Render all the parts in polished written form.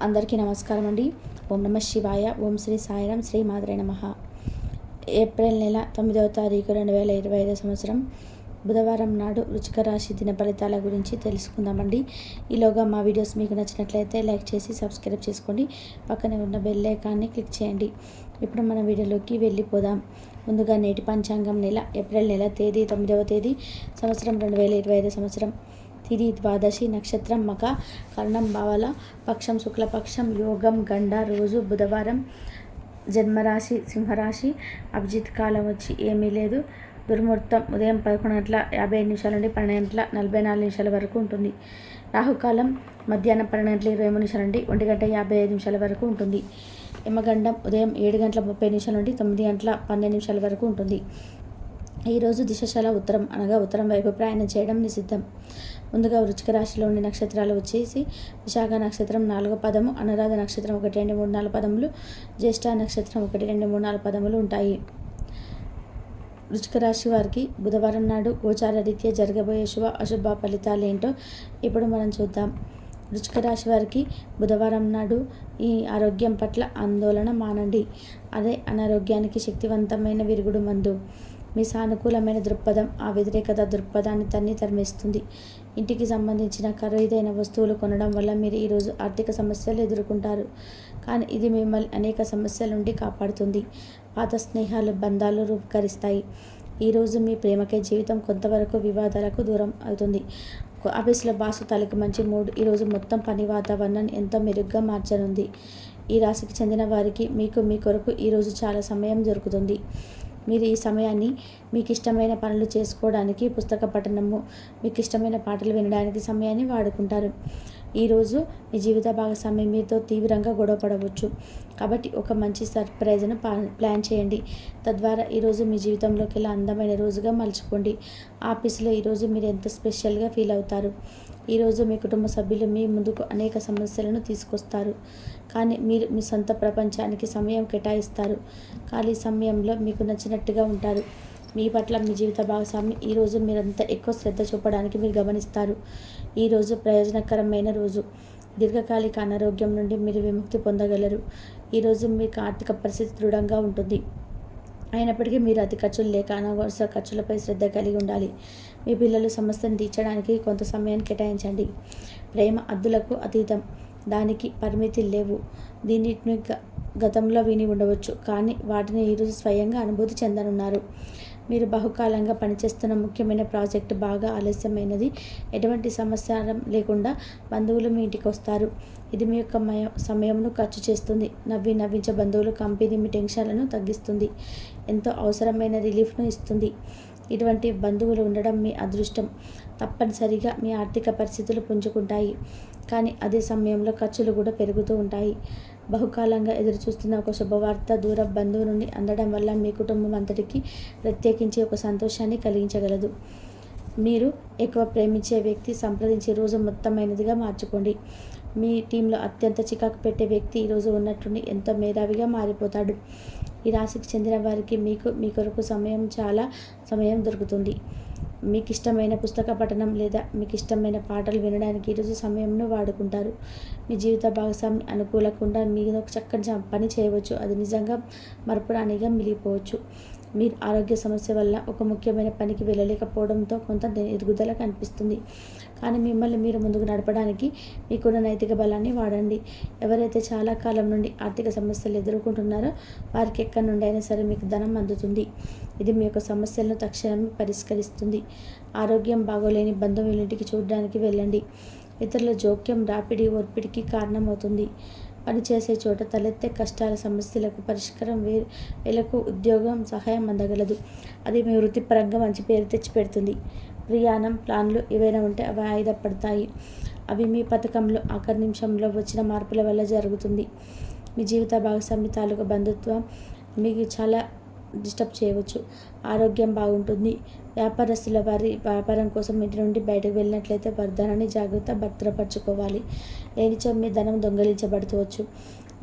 అందరికీ నమస్కారం అండి. ఓం నమ శివాయ. ఓం శ్రీ సాయిరాం. శ్రీ మాత్రే నమః. ఏప్రిల్ నెల 9వ తారీఖు 2025 సంవత్సరం బుధవారం నాడు వృశ్చిక రాశి దిన ఫలితాల గురించి తెలుసుకుందామండి. ఈలోగా మా వీడియోస్ మీకు నచ్చినట్లయితే లైక్ చేసి సబ్స్క్రైబ్ చేసుకోండి. పక్కనే ఉన్న బెల్ ఐకాన్ని క్లిక్ చేయండి. ఇప్పుడు మన వీడియోలోకి వెళ్ళిపోదాం. ముందుగా నేటి పంచాంగం ఏప్రిల్ నెల తేదీ 9వ తేదీ సంవత్సరం 2025 సంవత్సరం. తిది ద్వాదశి, నక్షత్రం మఖ, కర్ణం బవల, పక్షం శుక్లపక్షం, యోగం గండ, రోజు బుధవారం, జన్మరాశి సింహరాశి, అభిజిత్ కాలం వచ్చి ఏమీ లేదు. దుర్ముహూర్తం ఉదయం 11:55 నుండి 12:44 వరకు ఉంటుంది. రాహుకాలం మధ్యాహ్నం 12:23 నుండి 1:55 వరకు ఉంటుంది. యమగండం ఉదయం 7:30 నుండి 9:12 వరకు ఉంటుంది. ఈరోజు దిశశల ఉత్తరం అనగా ఉత్తరం వైపు ప్రయాణం చేయడం నిషిద్ధం. ముందుగా వృశ్చిక రాశిలో ఉండే నక్షత్రాలు వచ్చేసి విశాఖ నక్షత్రం 4వ పదము, అనురాధ నక్షత్రం 1, 2, 3, 4 పదములు, జ్యేష్ఠ నక్షత్రం 1, 2, 3, 4 పదములు ఉంటాయి. వృశ్చిక రాశి వారికి బుధవారం నాడు గోచార రీత్యా జరగబోయే శుభ అశుభ ఫలితాలు ఏంటో ఇప్పుడు మనం చూద్దాం. వృశ్చిక రాశి వారికి బుధవారం నాడు ఈ ఆరోగ్యం పట్ల ఆందోళన మానండి. అదే అనారోగ్యానికి శక్తివంతమైన విరుగుడు మందు. మీ సానుకూలమైన దృక్పథం ఆ వ్యతిరేకత దృక్పథాన్ని తరిమేస్తుంది. ఇంటికి సంబంధించిన ఖరీదైన వస్తువులు కొనడం వల్ల మీరు ఈరోజు ఆర్థిక సమస్యలు ఎదుర్కొంటారు. కానీ ఇది మిమ్మల్ని అనేక సమస్యల నుండి కాపాడుతుంది. పాత స్నేహాలు బంధాలు రూపకరిస్తాయి. ఈరోజు మీ ప్రేమకై జీవితం కొంతవరకు వివాదాలకు దూరం అవుతుంది. ఆఫీసులో బాసు తాలూకు మంచి మూడ్ ఈరోజు మొత్తం పని వాతావరణాన్ని ఎంతో మెరుగ్గా మార్చనుంది. ఈ రాశికి చెందిన వారికి మీ కొరకు ఈరోజు చాలా సమయం దొరుకుతుంది. మీరు ఈ సమయాన్ని మీకు ఇష్టమైన పనులు చేసుకోవడానికి, పుస్తక పఠనము, మీకు ఇష్టమైన పాటలు వినడానికి సమయాన్ని వాడుకుంటారు. ఈరోజు మీ జీవిత భాగస్వామి మీతో తీవ్రంగా గొడవ పడవచ్చు. కాబట్టి ఒక మంచి సర్ప్రైజ్ను ప్లాన్ చేయండి. తద్వారా ఈరోజు మీ జీవితంలోకి ఇలా అందమైన రోజుగా మలుచుకోండి. ఆఫీసులో ఈరోజు మీరు ఎంతో స్పెషల్గా ఫీల్ అవుతారు. ఈరోజు మీ కుటుంబ సభ్యులు మీ ముందుకు అనేక సమస్యలను తీసుకొస్తారు. కానీ మీరు మీ సొంత ప్రపంచానికి సమయం కేటాయిస్తారు. ఖాళీ సమయంలో మీకు నచ్చినట్టుగా ఉంటారు. మీ పట్ల మీ జీవిత భాగస్వామి ఈరోజు మీరంతా ఎక్కువ శ్రద్ధ చూపడానికి మీరు గమనిస్తారు. ఈరోజు ప్రయోజనకరమైన రోజు. దీర్ఘకాలిక అనారోగ్యం నుండి మీరు విముక్తి పొందగలరు. ఈరోజు మీకు ఆర్థిక పరిస్థితి దృఢంగా ఉంటుంది. అయినప్పటికీ మీరు అతి ఖర్చులు లేక అనవసర ఖర్చులపై శ్రద్ధ కలిగి ఉండాలి. మీ పిల్లలు సమస్యను తీర్చడానికి కొంత సమయాన్ని కేటాయించండి. ప్రేమ హద్దులకు అతీతం. దానికి పరిమితులు లేవు. దీనిని గతంలో విని ఉండవచ్చు, కానీ వాటిని ఈరోజు స్వయంగా అనుభూతి చెందనున్నారు. మీరు బహుకాలంగా పనిచేస్తున్న ముఖ్యమైన ప్రాజెక్టు బాగా ఆలస్యమైనది. ఎటువంటి సమస్య లేకుండా బంధువులు మీ ఇంటికి వస్తారు. ఇది మీ యొక్క సమయంను ఖర్చు చేస్తుంది. నవ్వించే బంధువులు కంపెనీ మీ టెన్షన్లను తగ్గిస్తుంది. ఎంతో అవసరమైన రిలీఫ్ను ఇస్తుంది. ఇటువంటి బంధువులు ఉండడం మీ అదృష్టం. తప్పనిసరిగా మీ ఆర్థిక పరిస్థితులు పుంజుకుంటాయి. కానీ అదే సమయంలో ఖర్చులు కూడా పెరుగుతూ ఉంటాయి. బహుకాలంగా ఎదురుచూస్తున్న ఒక శుభవార్త దూర బంధువు నుండి అందడం వల్ల మీ కుటుంబం అంతటికీ ప్రత్యేకించి ఒక సంతోషాన్ని కలిగించగలదు. మీరు ఎక్కువ ప్రేమించే వ్యక్తి సంప్రదించే రోజు మొత్తమైనదిగా మార్చుకోండి. మీ టీంలో అత్యంత చికాకు పెట్టే వ్యక్తి ఈరోజు ఉన్నట్టుండి ఎంతో మేధావిగా మారిపోతాడు. ఈ రాశికి చెందిన వారికి మీ కొరకు చాలా సమయం దొరుకుతుంది. మీకు ఇష్టమైన పుస్తక పఠనం లేదా మీకు ఇష్టమైన పాటలు వినడానికి ఈరోజు సమయంను వాడుకుంటారు. మీ జీవిత భాగస్వామి అనుకూలకుండా మీరు ఒక చక్కని పని చేయవచ్చు. అది నిజంగా మరపురానిగా మిగిలిపోవచ్చు. మీరు ఆరోగ్య సమస్య వల్ల ఒక ముఖ్యమైన పనికి వెళ్ళలేకపోవడంతో కొంత ఎదుగుదల కనిపిస్తుంది. కానీ మిమ్మల్ని మీరు ముందుకు నడపడానికి మీకున్న నైతిక బలాన్ని వాడండి. ఎవరైతే చాలా కాలం నుండి ఆర్థిక సమస్యలు ఎదుర్కొంటున్నారో వారికి ఎక్కడి నుండి అయినా సరే మీకు ధనం అందుతుంది. ఇది మీ యొక్క సమస్యలను తక్షణమే పరిష్కరిస్తుంది. ఆరోగ్యం బాగోలేని బంధువులింటికి చూడడానికి వెళ్ళండి. ఇతరుల జోక్యం రాపిడి ఒత్తిడికి కారణమవుతుంది. పనిచేసే చోట తలెత్తే కష్టాల సమస్యలకు పరిష్కారం వేలకు ఉద్యోగం సహాయం అందగలదు. అది మీ వృత్తిపరంగా మంచి పేరు తెచ్చిపెడుతుంది. ప్రయాణం ప్లాన్లు ఏవైనా ఉంటే అవి వాయిదా పడతాయి. అవి మీ పథకంలో ఆఖరి నిమిషంలో వచ్చిన మార్పుల వల్ల జరుగుతుంది. మీ జీవిత భాగస్వామి తాలూకా బంధుత్వం మీకు చాలా డిస్టర్బ్ చేయవచ్చు. ఆరోగ్యం బాగుంటుంది. వ్యాపారస్తుల వారి వ్యాపారం కోసం ఇంటి నుండి బయటకు వెళ్ళినట్లయితే వారి ధనాన్ని భద్రపరచుకోవాలి. లేనిచో మీ ధనం దొంగిలించబడవచ్చు.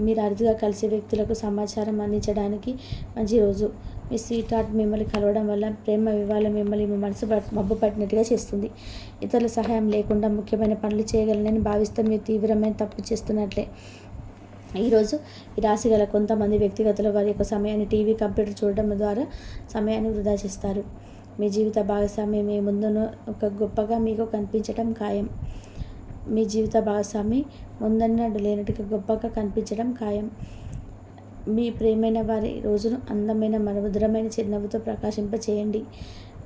మీరు అరుదుగా కలిసే వ్యక్తులకు సమాచారం అందించడానికి మంచి రోజు. మీ స్వీట్ హార్ట్ మిమ్మల్ని కలవడం వల్ల ప్రేమ వివాహం మిమ్మల్ని మీ మనసు మబ్బు పట్టినట్టుగా చేస్తుంది. ఇతరుల సహాయం లేకుండా ముఖ్యమైన పనులు చేయగలనని భావిస్తే మీరు తీవ్రమైన తప్పు చేస్తున్నట్లే. ఈరోజు ఈ రాశి గల కొంతమంది వ్యక్తిగతులు వారి యొక్క సమయాన్ని టీవీ, కంప్యూటర్ చూడడం ద్వారా సమయాన్ని వృధా చేస్తారు. మీ జీవిత భాగస్వామి మీ ముందును ఒక గొప్పగా మీకు కనిపించడం ఖాయం. మీ జీవిత భాగస్వామి ముందన్నట్టు లేనట్టుగా గొప్పగా కనిపించడం ఖాయం. మీ ప్రియమైన వారి రోజును అందమైన మధురమైన చిరునవ్వుతో ప్రకాశింపచేయండి.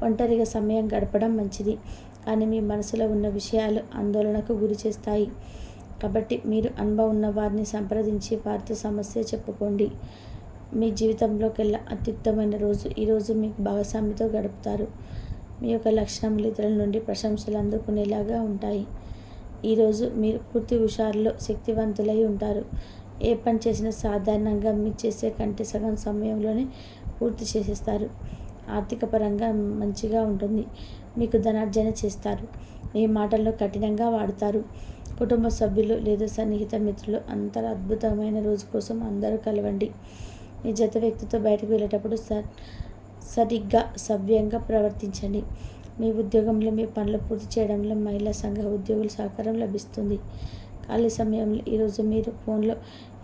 ఒంటరిగా సమయం గడపడం మంచిది, కానీ మీ మనసులో ఉన్న విషయాలు ఆందోళనకు గురి చేస్తాయి. కాబట్టి మీరు అనుభవం ఉన్న వారిని సంప్రదించి వారితో సమస్య చెప్పుకోండి. మీ జీవితంలోకెల్లా అత్యుత్తమైన రోజు ఈరోజు మీకు భాగస్వామితో గడుపుతారు. మీ యొక్క లక్షణములు ఇతరుల నుండి ప్రశంసలు అందుకునేలాగా ఉంటాయి. ఈరోజు మీరు పూర్తి హుషారులో శక్తివంతులై ఉంటారు. ఏ పని చేసినా సాధారణంగా మీరు చేసే కంటే సగం సమయంలోనే పూర్తి చేసేస్తారు. ఆర్థిక పరంగా మంచిగా ఉంటుంది. మీకు ధనార్జన చేస్తారు. మీ మాటలను కఠినంగా వాడతారు. కుటుంబ సభ్యులు లేదా సన్నిహిత మిత్రులు అంతర అద్భుతమైన రోజు కోసం అందరూ కలవండి. మీ జత వ్యక్తితో బయటకు వెళ్ళేటప్పుడు సరిగ్గా సవ్యంగా ప్రవర్తించండి. మీ ఉద్యోగంలో మీ పనులు పూర్తి చేయడంలో మహిళా సంఘ ఉద్యోగుల సహకారం లభిస్తుంది. ఖాళీ సమయంలో ఈరోజు మీరు ఫోన్లో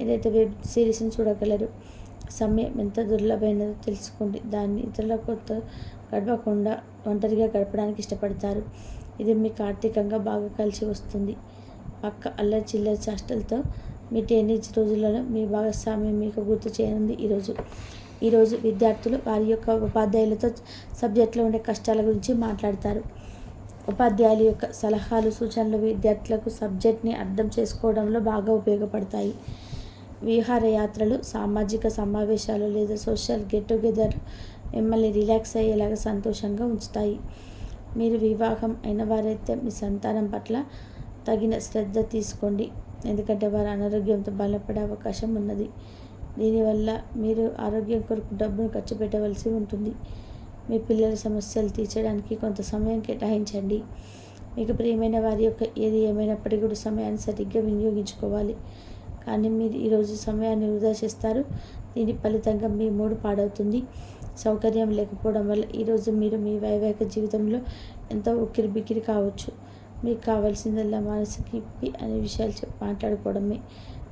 ఏదైతే వెబ్ సిరీస్ని చూడగలరు. సమయం ఎంత దుర్లభమైనదో తెలుసుకోండి. దాన్ని ఇతరులతో గడపకుండా ఒంటరిగా గడపడానికి ఇష్టపడతారు. ఇది మీకు ఆర్థికంగా బాగా కలిసి వస్తుంది. పక్క అల్లరి చిల్లరి చేష్టలతో మీ టీనేజ్ రోజులలో మీ భాగస్వామ్యం మీకు గుర్తు చేయనుంది. ఈరోజు విద్యార్థులు వారి యొక్క ఉపాధ్యాయులతో సబ్జెక్టులో ఉండే కష్టాల గురించి మాట్లాడతారు. ఉపాధ్యాయుల యొక్క సలహాలు, సూచనలు విద్యార్థులకు సబ్జెక్ట్ని అర్థం చేసుకోవడంలో బాగా ఉపయోగపడతాయి. విహారయాత్రలు, సామాజిక సమావేశాలు లేదా సోషల్ గెట్ టుగెదర్ మిమ్మల్ని రిలాక్స్ అయ్యేలాగా సంతోషంగా ఉంచుతాయి. మీరు వివాహం అయిన వారైతే మీ సంతానం పట్ల తగిన శ్రద్ధ తీసుకోండి, ఎందుకంటే వారు అనారోగ్యంతో బలపడే అవకాశం ఉన్నది. దీనివల్ల మీరు ఆరోగ్యం కొరకు డబ్బును ఖర్చు పెట్టవలసి ఉంటుంది. మీ పిల్లల సమస్యలు తీర్చడానికి కొంత సమయం కేటాయించండి. మీకు ప్రియమైన వారి యొక్క ఏది ఏమైనప్పటికీ కూడా సమయాన్ని సరిగ్గా వినియోగించుకోవాలి. కానీ మీరు ఈరోజు సమయాన్ని వృధా చేస్తారు. దీని ఫలితంగా మీ మూడు పాడవుతుంది. సౌకర్యం లేకపోవడం వల్ల ఈరోజు మీరు మీ వైవాహిక జీవితంలో ఎంతో ఉక్కిరిబిక్కిరి కావచ్చు. మీకు కావాల్సిందల్లా మనసుకి ఇప్పి అనే విషయాలు మాట్లాడుకోవడమే.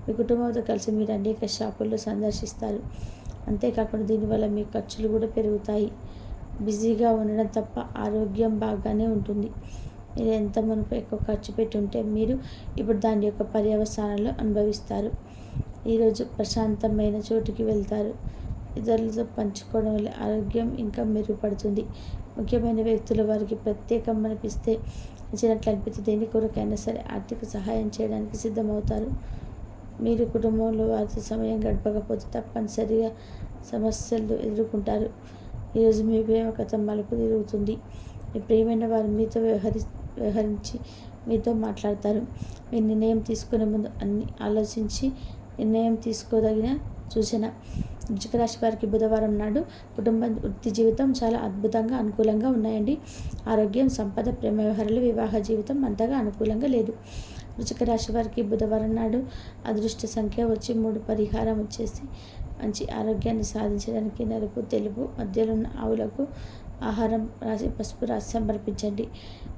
మీ కుటుంబంతో కలిసి మీరు అనేక షాపుల్లో సందర్శిస్తారు. అంతేకాకుండా దీనివల్ల మీ ఖర్చులు కూడా పెరుగుతాయి. బిజీగా ఉండడం తప్ప ఆరోగ్యం బాగానే ఉంటుంది. మీరు ఎంత మునుపు ఎక్కువ ఖర్చు పెట్టి ఉంటే మీరు ఇప్పుడు దాని యొక్క పర్యవసానాలు అనుభవిస్తారు. ఈరోజు ప్రశాంతమైన చోటుకి వెళ్తారు. ఇతరులతో పంచుకోవడం వల్ల ఆరోగ్యం ఇంకా మెరుగుపడుతుంది. ముఖ్యమైన వ్యక్తులు వారికి ప్రత్యేకం అనిపిస్తే నచ్చినట్లు అనిపిస్తే దేని కొరకైనా సరే ఆర్థిక సహాయం చేయడానికి సిద్ధమవుతారు. మీరు కుటుంబంలో వారితో సమయం గడపకపోతే తప్పనిసరిగా సమస్యలు ఎదుర్కొంటారు. ఈరోజు మీ ప్రేమ కథ మలుపు తిరుగుతుంది. మీ ప్రియమైన వారు మీతో వ్యవహరించి మీతో మాట్లాడతారు. మీరు నిర్ణయం తీసుకునే ముందు అన్ని ఆలోచించి నిర్ణయం తీసుకోదగిన సూచన. వృశ్చిక రాశి వారికి బుధవారం నాడు కుటుంబ వృత్తి జీవితం చాలా అద్భుతంగా అనుకూలంగా ఉన్నాయండి. ఆరోగ్యం, సంపద, ప్రేమ వ్యవహారాలు, వివాహ జీవితం అంతగా అనుకూలంగా లేదు. వృశ్చిక రాశి వారికి బుధవారం నాడు అదృష్ట సంఖ్య వచ్చి 3. పరిహారం వచ్చేసి మంచి ఆరోగ్యాన్ని సాధించడానికి నలుపు, తెలుపు మధ్యలో ఉన్న ఆవులకు ఆహారం రాసి పసుపు రాసి సమర్పించండి.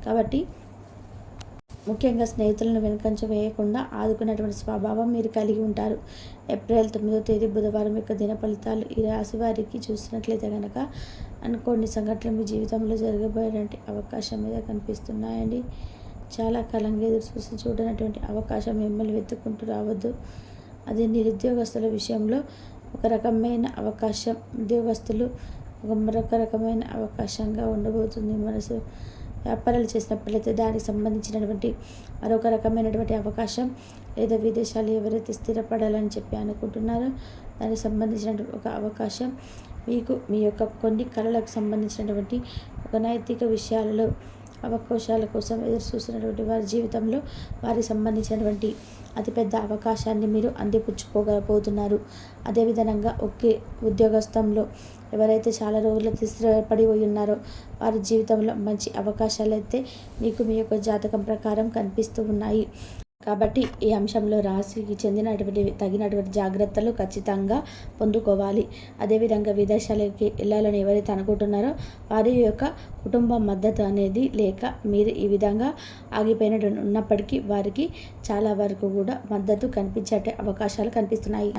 కాబట్టి ముఖ్యంగా స్నేహితులను వెనుకంచ వేయకుండా ఆదుకునేటువంటి స్వభావం మీరు కలిగి ఉంటారు. ఏప్రిల్ 9వ తేదీ బుధవారం యొక్క దిన ఫలితాలు ఈ రాశి వారికి చూసినట్లయితే కనుక అనుకోని సంఘటనలు మీ జీవితంలో జరగబోయేటువంటి అవకాశం మీద కనిపిస్తున్నాయండి. చాలా కాలంగా ఎదురు చూడనటువంటి అవకాశం మిమ్మల్ని వెతుక్కుంటూ రావద్దు. అది నిరుద్యోగస్తుల విషయంలో ఒక రకమైన అవకాశం, ఉద్యోగస్తులు మరొక రకమైన అవకాశంగా ఉండబోతుంది. మనసు వ్యాపారాలు చేసినట్లయితే దానికి సంబంధించినటువంటి మరొక రకమైనటువంటి అవకాశం, లేదా విదేశాలు ఎవరైతే స్థిరపడాలని చెప్పి అనుకుంటున్నారో దానికి సంబంధించినటువంటి ఒక అవకాశం, మీకు మీ యొక్క కొన్ని కళలకు సంబంధించినటువంటి ఒక నైతిక విషయాలలో అవకాశాల కోసం ఎదురు చూస్తున్నటువంటి వారి జీవితంలో వారికి సంబంధించినటువంటి అతిపెద్ద అవకాశాన్ని మీరు అందిపుచ్చుకోగలబోతున్నారు. అదేవిధంగా ఒకే ఉద్యోగస్థంలో ఎవరైతే చాలా రోజులు స్థిరపడి ఉన్నారో వారి జీవితంలో మంచి అవకాశాలు అయితే మీకు మీ యొక్క జాతకం ప్రకారం కనిపిస్తూ ఉన్నాయి. కాబట్టి ఈ అంశంలో రాశికి చెందినటువంటి తగినటువంటి జాగ్రత్తలు ఖచ్చితంగా పొందుకోవాలి. అదేవిధంగా విదేశాలకి వెళ్ళాలని ఎవరైతే అనుకుంటున్నారో వారి యొక్క కుటుంబ మద్దతు అనేది లేక మీరు ఈ విధంగా ఆగిపోయినట్టు ఉన్నప్పటికీ వారికి చాలా వరకు కూడా మద్దతు కనిపించే అవకాశాలు కనిపిస్తున్నాయి.